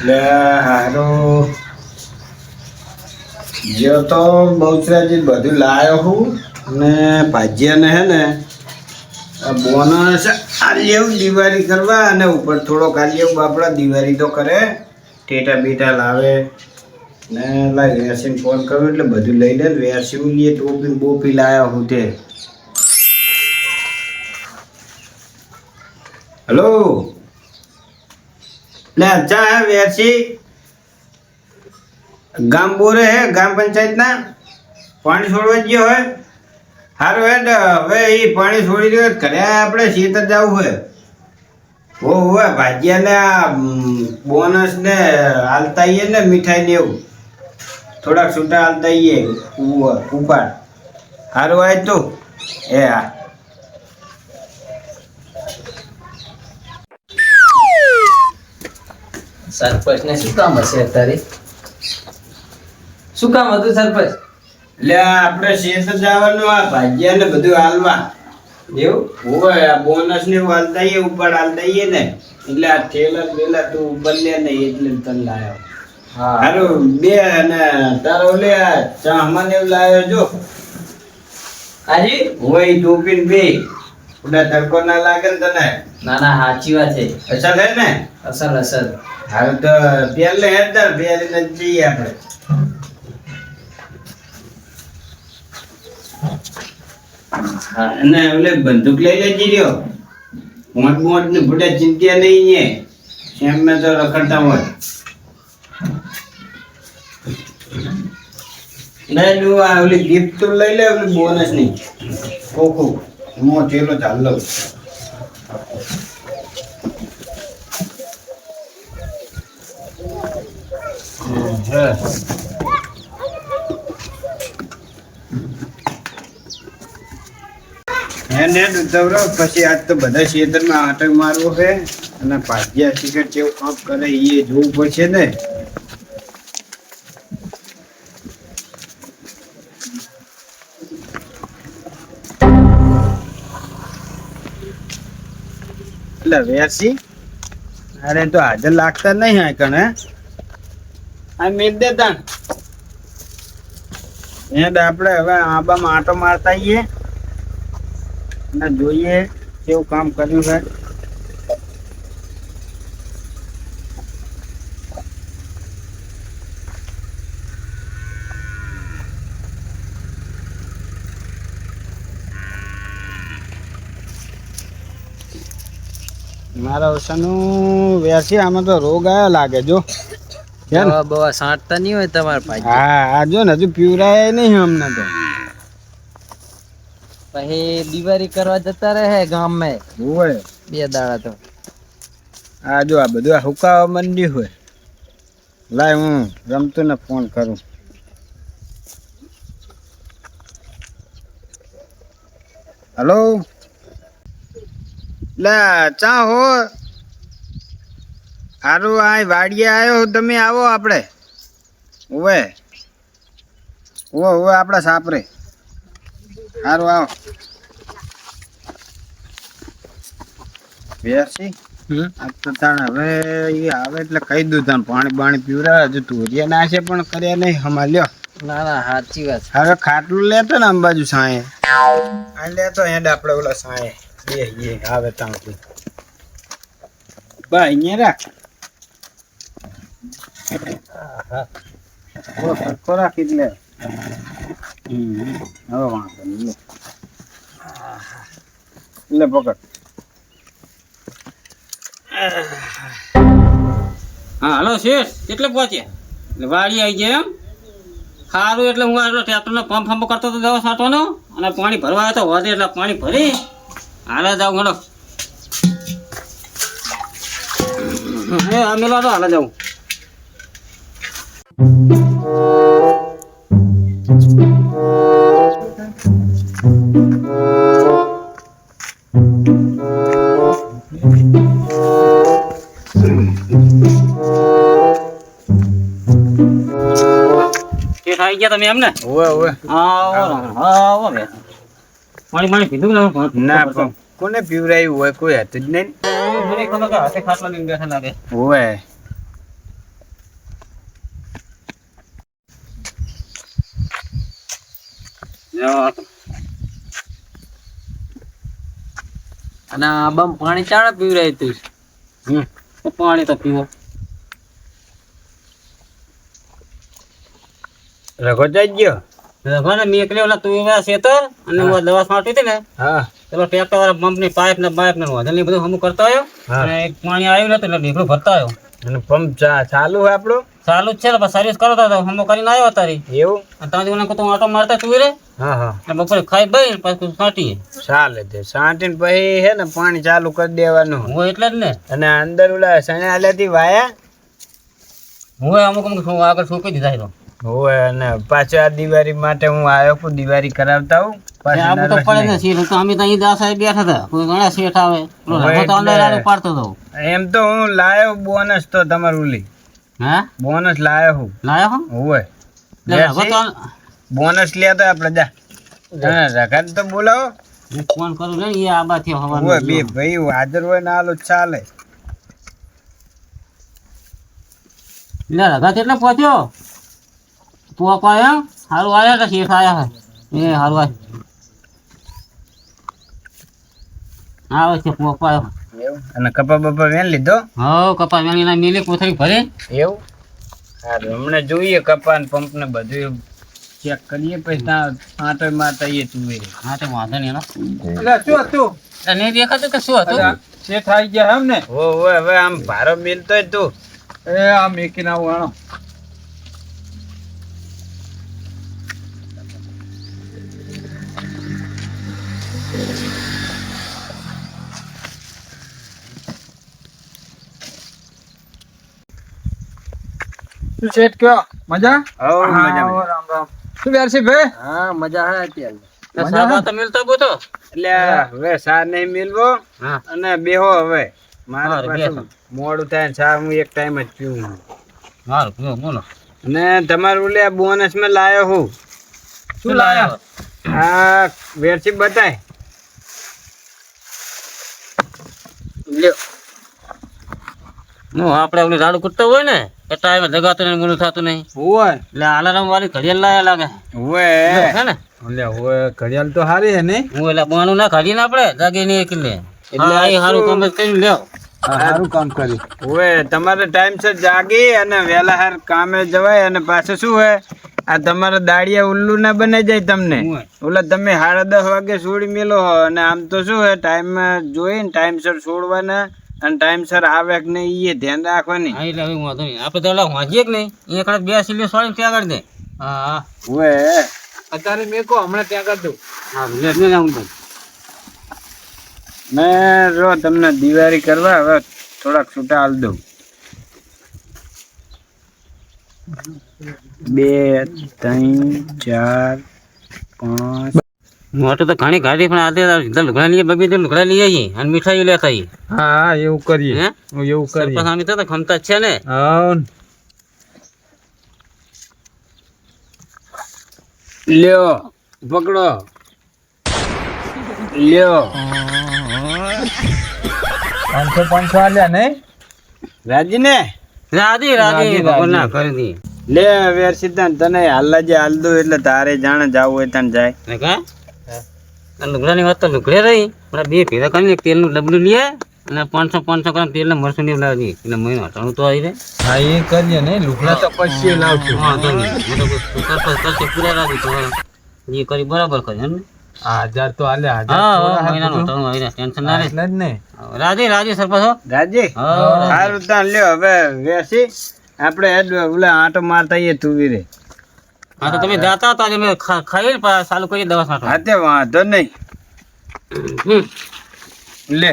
લે હારો જો તો બહુચરાજી બધું લાયો હું ને ભાજ્યાને હે ને બોનસ આલ્યું દિવાળી કરવા અને ઉપર થોડોક આલ્યું બાપડા દિવાળી તો કરે ટેટા બીટા લાવે ને લાઈ વેરસીને ફોન કરું એટલે બધું લઈ લે વેરસી લઈએ ટોપી બોપી લાયા હું તે હલો લે ચા હે વેરસી ગામ બોરે હે ગામ પંચાયત ના પાણી છોડવા ગયો હોય સારું હેડ હવે એ પાણી છોડી દે ઘરે આપણે ખેતર જવું હોય હોય ભાજ્યા ને બોનસ ને હાલતા આવીએ ને મીઠાઈ ને એવું થોડાક છૂટા હાલતા આવીએ ઉપાડ સારું હોય તું એ હા સરપંચ ને શું કામ હશે અત્યારે શું કામ હતું સરપંચ એટલે આપણે ખેતર જવાનું આ ભાજ્યા ને બધું હાલવા એવું હોય આ બોનસ ને હાલતા આવીએ ઉપર હાલતા આવીએ ને એટલે આ થેલા બેલા તું ઉપર લે ને એટલે તને લાયો હા હારું બે અને તારો લે ચાહમાન એવું લાવ્યો જો હાજી હોય ટોપી ને બે ઉડા તડકો ના લાગે ને તને ના ના સાચી વાત છે અસર હે ને અસલ અસલ હારું તો પેલે હેડતા પહેરીને જઈએ આપણે હા અને ઓલે બંદૂક લઈ લેજી રહ્યો મોટ મોટ ને બુડા ચિંતા નહીં ને એમ મેં તો રખડતા હોય નહીં તું આ ઓલી ગિફ્ટ તો લઈ લે ઓલી બોનસ ની ઓખું મો ચેલો ચાલો એને દુધવરો પછી આજ તો બધા ખેતરમાં આટક મારવો છે અને ભાજ્યા શિખર કેવું કામ કરે એ જોવું પડશે ને એટલે વેરસી અરે તો હાજર લાગતા નહીં આ કણે આ મેલ દેતા આપણે હવે આબામાં આંટો મારતા આવીએ અને જોઈએ કેવું કામ કર્યું છે મારા ઓછાનું વેરસી આમાં તો રોગ આવ્યો લાગે જો દવા બવા સાંટતા નહીં હોય તમારા ભાઈ હા આ જો ને હજુ પીવરાય નહીં અમને તો પછી દિવાળી કરવા જતા રહે ગામ માં હોય બે દાડા તો આ જો આ બધું હુકાવા મંડી હોય લાય હું રમતું ને ફોન કરું હલો લે ચા હો હારું આ વાડીએ આવ્યો તમે આવો આપણે ઓવે ઓવે આપણા સાપરે સારું આવો બેસી આ તો તાણ હવે એ આવે એટલે કહી દઉં તાણ પાણી બાણી પીવરા હજુ તુરિયા નાશે પણ કર્યા નહીં હમાલ્યો ના ના સાચી વાત હવે ખાટલું લેતો ને અંબાજુ સાંયે આ લેતો હેડ આપણે ઓલા સાંયે એ આવે તાણથી બા અહીંયા રાખ સરખો રાખી લે હવે વાંધો નહીં લે પકડ હા હલો શેઠ કેટલે પહોંચ્યા વાડી આવી જાય એમ સારું એટલે હું આટલો ટ્રેક્ટરનો પંપ ફંપ કરતો હતો દવા છાંટવાનો અને પાણી ભરવા આવ્યો તો વધે એટલે પાણી ભરી હાલે જાઉં હેલો મેલો તો હાલે જાઉં આવી ગયા તમે એમ ને ઓવે આવો બે પાણી પાણી પીધું ના પણ કોને પીવરાયું હોય કોઈ હતું જ નહીં મને ખબર કે હાથે ખાટલા લઈને બેઠા લાગે ઓવે અને આ બમ પાણી ચાળા પીવરાય તું પાણી તો પીવો. રઘો જઈ ગયો. રઘવાને મેં એકલે ઓલા તુવેરા શેતર અને ઓલા દવા છાંટી હતી ને હા પેલો ટ્રેક્ટર વાળા પંપ ની પાઇપ ને વધેલી બધું હમું કરતા આવ્યો હા. અને એક પાણી આવ્યું નતું એટલે ઢીકડું ભરતા આવ્યો. અને પંપ ચાલુ હોય આપણું ચાલુ જ છે ને સર્વિસ કરો તો હમો કરીને આવ્યો તારી એવું. અને ત્યાં મને કહું આટો મારતા તુવેરે હા હા અને બપોરે ખાઈ બઈ પછી છાંટીએ. ચાલે તે સાંટીને પછી હે ને પાણી ચાલુ કરી દેવાનું. હું એટલે જ ને અને અંદર ઓલા સણે આલ્યાથી વાયા હું અમુક આગળ સૂકી દીધા એનો. હોય. અને પાછો આ દિવાળી માટે હું આવ્યો છું, દિવાળી કરાવતા હું પાછું આવું તો પડે ને શેઠ તો અમે તો અહીં દા સાહેબ બેઠા હતા કોઈ ઘણા શેઠ આવે પેલો હોય રઘો તો અંદર એટલે. આડું પાડતો હતો. એમ તો હું લાયો બોનસ તો તમારું ઓલી હા બોનસ લાયો હું. લાયો હો હોય એટલે રઘો તો બોનસ લ્યા તો આપણે જા રઘાને તો બોલાવો. હું ફોન કરું ને એ આબા થયો હોય હવાનો બે ભાઈ હાજર હોય ને આલો ચાલે. એટલે રઘા કેટલે પહોંચ્યો પોક આવ્યો સારું આવ્યા હતા શેઠ આવ્યા એ સારું આવ્યું આવે છે પોક આવ્યો. એવું. અને કપા બપા વેન લીધો હવ કપા વેણીના મિલી કોથળી ભરે એવું. સારું હમણાં જોઈએ કપા ને પંપ ને બધું ચેક કરીએ પછી ત્યાં આંટો મારતા આવીએ તુવેર. હા તો વાંધો નહીં એનો શું હતું? નહીં દેખાતું કે શું હતું શેઠ આવી ગયા એમ ને? હોય હવે આમ ભારો મિલતો તું. એ આ મેકીને આવું હાલો. શું શેઠ કયો મજા? હવ મજા હા, મજા. રામ રામ. શું વેરસી ભાઈ? હા મજા હે અત્યારે સાબા તો મિલતો બોતો એટલે હવે ચા નહીં મિલવો હા અને બેહો હવે મારે હારું, પાછું બેસો. મોડું થાય ને ચા હું એક ટાઈમ જ પીવું. મારું પીવો બોલો અને તમારું ઓલે બોનસ માં લાયો હું. શું લાયો આ વેરસી બતાય. લ્યો નો આપણે ઓલી રાડું કૂટતા હોય ને એ ટાઈમે જગાતું નહીં મૂળું થતું નહીં હોય એટલે આલારામ વાળી ઘડિયાળ લાયા લાગે હોય હે ને ઓલે હોય ઘડિયાળ તો હારી હે ને? હું એટલે બાનું ના કાઢીને આપણે જાગી નહીં એટલે એટલે આ સારું કામ જ કર્યું લ્યો હા, સારું કામ કર્યું. હોય તમારે ટાઈમસર જાગી અને વહેલા હાર કામે જવાય. અને પાછું શું હોય આ તમારા દાડિયા ઉલ્લુ ના બનાઈ જાય તમને. હોય. ઓલા તમે 10:30 વાગે છોડી મેલો અને આમ તો શું હોય ટાઈમ જોઈને ટાઈમસર છોડવાના અને ટાઈમસર આવે કે નહીં એ ધ્યાન રાખવાની. હા એટલે હવે વાંધો નહીં આપણે તો એટલે વાંચીએ કે નહીં એ કદાચ 2 સિલિયો સોળીને ત્યાં આગળ દે હા હા હોય અત્યારે મેકો હમણાં ત્યાં કરી દઉં. હા લે લે હું તો મેં જો તમને દિવાળી કરવા હવે થોડાક છૂટા હાલ દઉં. 2 3 4 5 મોટો તો ઘણી ગાડી પણ આજે લુગડા લઈએ બબી તો લુગડા લઈ આવીએ અને મીઠાઈ લેતા આવીએ હા હા, એવું કરીએ. હે એવું કરીએ. સરપંચ આમી તો ખમતા જ છે ને હા લ્યો પકડો લ્યો 500 આલ્યા નહીં? રાજી ને રાજી રાજી ભગવાન ના કરી દી લે વેર સિદ્ધાંત તને હાલ જે હાલ દઉં એટલે તારે જાણે જાવું હોય તને જાય. ને કા લુગડા ની વાત તો લુગડે રહી પણ બે ભેગા કરીને તેલ નું ડબલું લઈએ અને 500 ગ્રામ તેલ ને મરસું ની લાવી એટલે મહિનો હટાણું તો આવી જાય હા એ કરીએ ને. લુગડા તો પછી લાવશું. વાંધો નહીં કરશે પૂરા રાખી તો એ કરી બરાબર કરી એમ ને 1000 તો આલ્યા. 1000 હા થોડા હા મહિનાનું હાથ હટાણું આવી જાય ટેન્શન ના રહે એટલે જ ને. રાજી રાજી સરપંચ હો રાજી હા સારું તાન લ્યો હવે વેસી આપણે હેડ ઓલા આંટો મારતા આવીએ તુવીરે. હા તો તમે જાતા હતા આજે મેં ખાઈ ચાલુ કરી દવા છાંટવા હા તે વાંધો નહીં. લે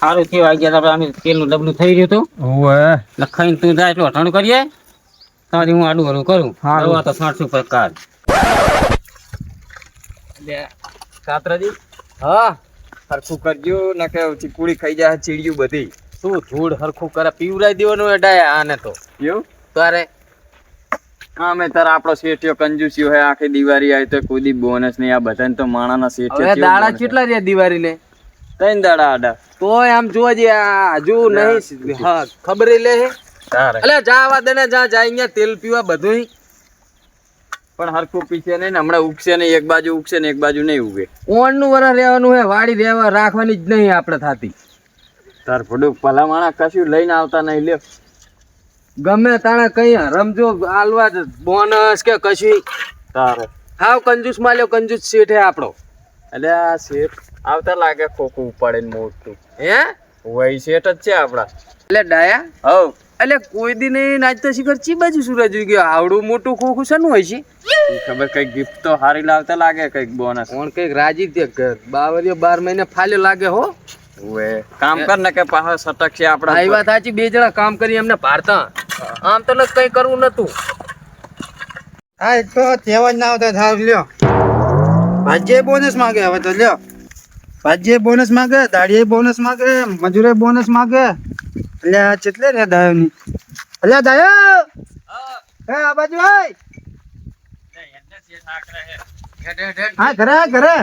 સારું થયું આવી ગયા આપણે તેલનું ડબલું થઈ રહ્યું હતું ઓવે. લખાઈને તું જાય એટલું હટાણું કરીએ તમારી હું આડું હળું કરું હારું. દવા તો 600 પર કાઢ કાતરાજી હા હરખું કરજો ન કે ચીકુડી ખાઈ જાય ચીડિયું બધી. શું ધૂળ હરખું કરે પીવરાઈ દેવાનું એડાય આને તો એવું? તારે હા મેં તારા આપણો શેઠિયો કંજૂસ્યો હે આખી દિવાળી આવી તો કોઈ દી બોનસ નહીં. આ બધાને તો માણાના શેઠિયો હવે દાડા કેટલા રહ્યા દિવાળી ને 3 દાડા આડા. તોય આમ જોવા જઈએ આ હજુ નહીં હા ખબર લે હે તારે અલે જા આવા દે ને જા જાય અહીંયા તેલ પીવા બધું પણ હરખું પીછે નહીં ને હમણાં ઉગશે નહીં, એક બાજુ ઉગશે ને એક બાજુ નહીં ઉગે. ઓણનું વરસ રહેવાનું હે વાડી રહેવા રાખવાની જ નહીં આપણે થાતી. તાર ભડું ભલામણા કશું લઈને આવતા નહીં લ્યો. ગમે તાણે કઈ રમજો આલવા જ બોનસ કે કશું તારે હાવ કંજૂસ માલ્યો કંજૂસ શેઠ હે આપણો. એટલે આ શેઠ આવતા લાગે ખોખું ઉપાડે ને મોટું. હે વહી શેઠ જ છે આપડા. એટલે ડાયા હવ એટલે કોઈ દી નહીં નાચતો શિખર ચી બાજુ સુરજ ઉઈ ગયો આવડું મોટું ખોખું શાનું હોય છે? ઈ ખબર કઈક ગિફ્ટ તો હારી લાવતા લાગે, કઈક બોનસ. કોણ કઈક રાજી તે બાવરિયો 12 મહિને ફાલ્યો લાગે હો. ઓએ કામ કર ને કે પાછા સટક છે આપડા. આ વાત સાચી, બે જણા કામ કરી એમને ભારતા આમ તો કઈ કરવું નતું. હા એક તો તહેવાર ના આવતા થાવ લ્યો. ભાજ્ય બોનસ માગે હવે તો લ્યો. ભાજ્ય બોનસ માગે, દાડીએ બોનસ માગે, મજૂરે બોનસ માગે. એટલે આ ચેટલે રે દાયો ની. એટલે દાયો એ આ બાજુ આય. હા ઘરે ઘરે.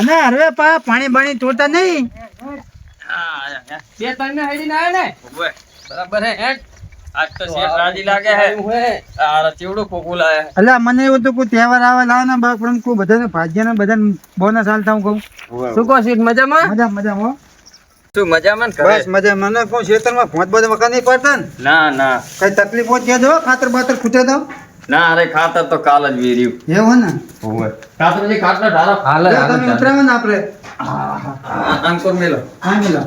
અને હરવે પાણી બાણી તોડતા નહીં. બે ત્રણ હેડી ના ને ઓએ બરાબર હે હેડ. આજ તો શેઠ રાજી લાગે હે. આ ચેવડું ખોખું લાવે. એટલે મને એવું તો કોઈ તહેવાર આવે લાવે ને બા પણ કોઈ બધાને ભાજ્યને બધાને બોનસ હાલતા હું કહું. શું કહો શેઠ મજામાં? મજા મજા હો. તું મજામાં ને બસ મજા. મને કોઈ ખેતરમાં ભોંત બધે વખત નહીં પડતા ને ના ના કઈ તકલીફ હોય ત્યાં જો ખાતર બાતર ખૂટે તો ના, અરે ખાતર તો કાલ જ વેર્યું. એવું ને ઓએ ખાતર ખાટલા ઢારો હાલે જો તમે ઉતરાવો ને આપણે અંકુર મેલો. હા મિલો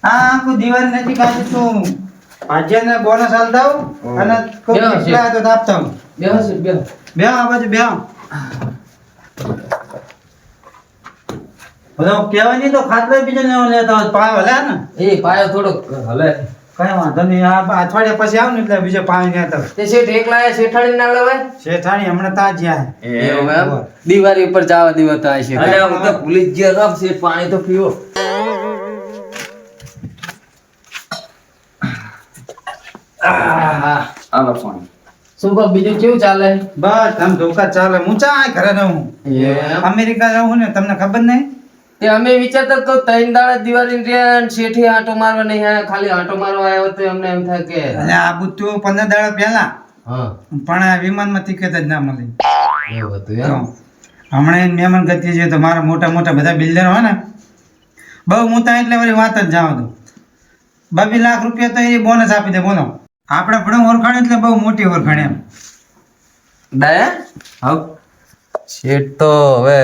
હા આખું દિવાળી નજીક આજે તું ભાજ્યને બોનસ હાલતા આવું અને કોઈ બેહો, કેટલા હતો તો આપતા આવું. બેહો શેઠ બેહો. બેહો આ બાજુ બેહો. બધો કહેવાય નહીં તો ખાતર બીજો ને લેતા હોય પાયો હલે ને એ પાયો થોડોક હલે. કઈ વાંધો નહીં. આ અઠવાડિયા પછી આવ ને એટલે બીજો પાયો નહીં હતા. તે શેઠ એકલા એ શેઠાણી ના લેવાય. શેઠાણી હમણાં તાજ્યા એવું એમ? દિવાળી ઉપર જવા દીવો તો આ છે. અરે હું તો ભૂલી જ ગયો રામ શેઠ, પાણી તો પીવો. આલો પાણી. શું કહો બીજું કેવું ચાલે? બસ આમ ધોકા ચાલે. હું ચા ઘરે રહું. એમ? અમેરિકા રહું ને તમને ખબર નહીં. તે અમે વિચારતા તો ત્રણ દાડા દિવાળી રે શેઠી આંટો મારવા નહીં આયા, ખાલી આંટો મારવા આવ્યો તો અમને એમ થાય કે અને આ બધું 15 દાડા પહેલા હા પણ આ વિમાનમાં ટિકિટ જ ના મળી. એવું હતું તો એમ. હમણાં એને મહેમાન ગતિ છે તો મારા મોટા મોટા બધા બિલ્ડર હોય ને બહુ મોટા એટલે વળી વાત જ જાવ તો 2 લાખ રૂપિયા તો એ બોનસ આપી દે. બોલો આપણે પણ ઓળખાણ એટલે બહુ મોટી ઓળખાણ એમ. ડાયા હવ શેઠ તો હવે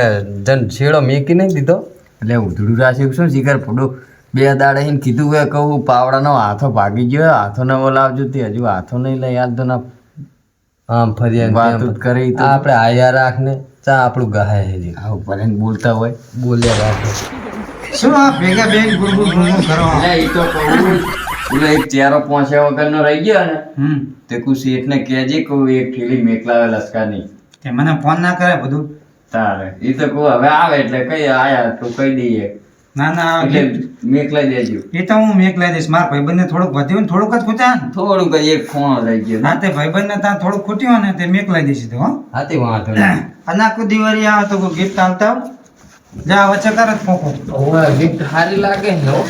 જન છેડો મેકી નહીં દીધો. એટલે ઉધડું રાખ્યું શું શિખર ફોડું 2 દાડે એને કીધું કે કહું પાવડાનો હાથો ભાગી ગયો, હાથો નવો લાવજો. તે હજુ હાથો નહીં લઈ યાદ તો ના આમ ફરી વાત જ કરી તો. આપણે આયા રાખ ને ચા આપણું ગહાય હજી આવું ભલે ને બોલતા હોય. બોલ્યા રાખે. શું આ ભેગા બેન ગુરગુર ગુરગુર કરો. એટલે ઈ તો કહું પેલો એક ચેરો પહોંચ્યા વગરનો રહી ગયો ને તે કુ શેઠને કહેજે કહું એક ઠેલી મેકલાવે લસકાની. તે મને ફોન ના કરે બધું. તારે ઈ તો કહું હવે આવે એટલે કઈ આયા તો કહી દઈએ ના ના એટલે મેકલાઈ દેજો. એ તો હું મેક લઈ દઈશ. મારા ભાઈબંધને થોડુંક વધ્યું ને થોડુંક જ ખૂટ્યા ને. થોડું કઈ એક ખૂણો રહી ગયો. ના તે ભાઈબંધને ત્યાં થોડુંક ખૂટ્યું ને તે મેક લઈ દઈશ. તો હો હાથી વાંધો નહીં. અને આખું દિવાળી આવે તો કોઈ ગિફ્ટ આવતા જા વચ્ચે કર જ ખોખો. ગિફ્ટ સારી લાગે ને હો.